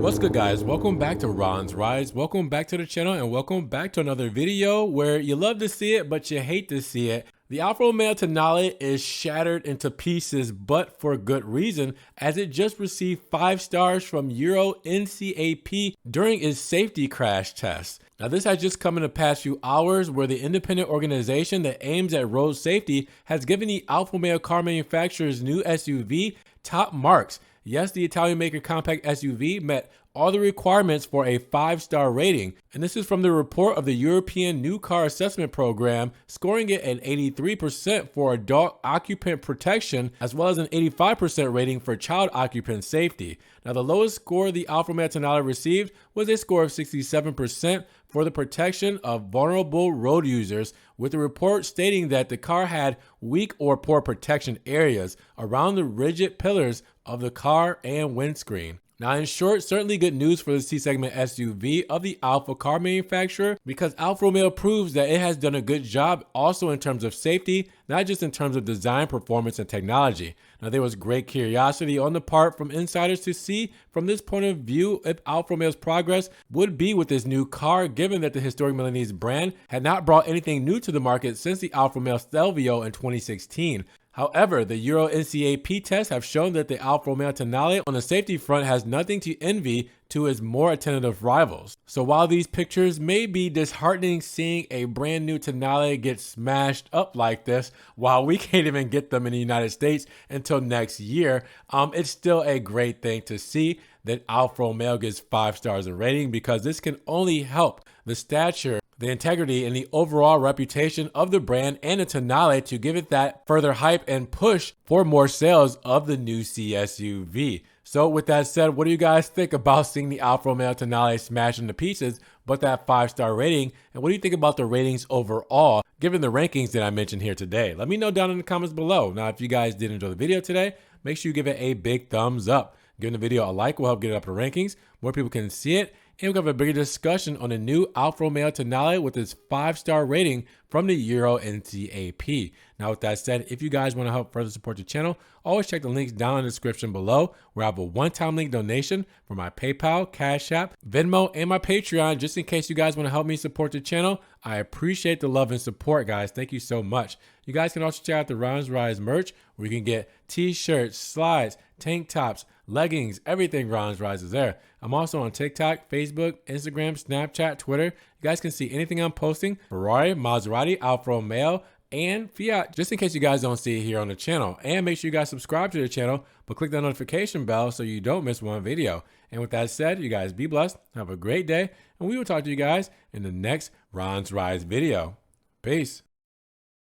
What's good, guys? Welcome back to Ron's Rides. Welcome back to the channel and welcome back to another video where you love to see it but you hate to see it. The Alfa Romeo Tonale is shattered into pieces, but for good reason, as it just received 5 stars from Euro NCAP during its safety crash test. Now, this has just come in the past few hours where the independent organization that aims at road safety has given the Alfa Romeo car manufacturer's new SUV top marks. Yes, the Italian maker compact SUV met all the requirements for a 5-star rating, and this is from the report of the European New Car Assessment Program, scoring it an 83% for adult occupant protection, as well as an 85% rating for child occupant safety. Now, the lowest score the Alfa Romeo Tonale received was a score of 67% for the protection of vulnerable road users, with the report stating that the car had weak or poor protection areas around the rigid pillars of the car and windscreen. Now, in short, certainly good news for the C-segment SUV of the Alfa car manufacturer, because Alfa Romeo proves that it has done a good job also in terms of safety, not just in terms of design, performance, and technology. Now, there was great curiosity on the part from insiders to see from this point of view if Alfa Romeo's progress would be with this new car, given that the historic Milanese brand had not brought anything new to the market since the Alfa Romeo Stelvio in 2016. However, the Euro NCAP tests have shown that the Alfa Romeo Tonale on the safety front has nothing to envy to its more attentive rivals. So while these pictures may be disheartening seeing a brand new Tonale get smashed up like this, while we can't even get them in the United States until next year, it's still a great thing to see that Alfa Romeo gets 5 stars of rating, because this can only help the stature, the integrity, and the overall reputation of the brand and the Tonale to give it that further hype and push for more sales of the new CSUV. So with that said, what do you guys think about seeing the Alfa Romeo Tonale smash into pieces, but that 5-star rating? And what do you think about the ratings overall, given the rankings that I mentioned here today? Let me know down in the comments below. Now, if you guys did enjoy the video today, make sure you give it a big thumbs up. Giving the video a like will help get it up in the rankings. More people can see it. And we'll have a bigger discussion on the new Alfa Romeo Tonale with its 5-star rating from the Euro NCAP. Now, with that said, if you guys want to help further support the channel, always check the links down in the description below, where I have a one-time link donation for my PayPal, Cash App, Venmo, and my Patreon, just in case you guys want to help me support the channel. I appreciate the love and support, guys. Thank you so much. You guys can also check out the Ron's Rides merch, where you can get t-shirts, slides, tank tops, leggings, everything Ron's Rides is there. I'm also on TikTok, Facebook, Instagram, Snapchat, Twitter. You guys can see anything I'm posting: Ferrari, Maserati, Alfa Romeo, and Fiat, just in case you guys don't see it here on the channel. And make sure you guys subscribe to the channel, but click that notification bell so you don't miss one video. And with that said, you guys be blessed, have a great day, and we will talk to you guys in the next Ron's Rides video. Peace.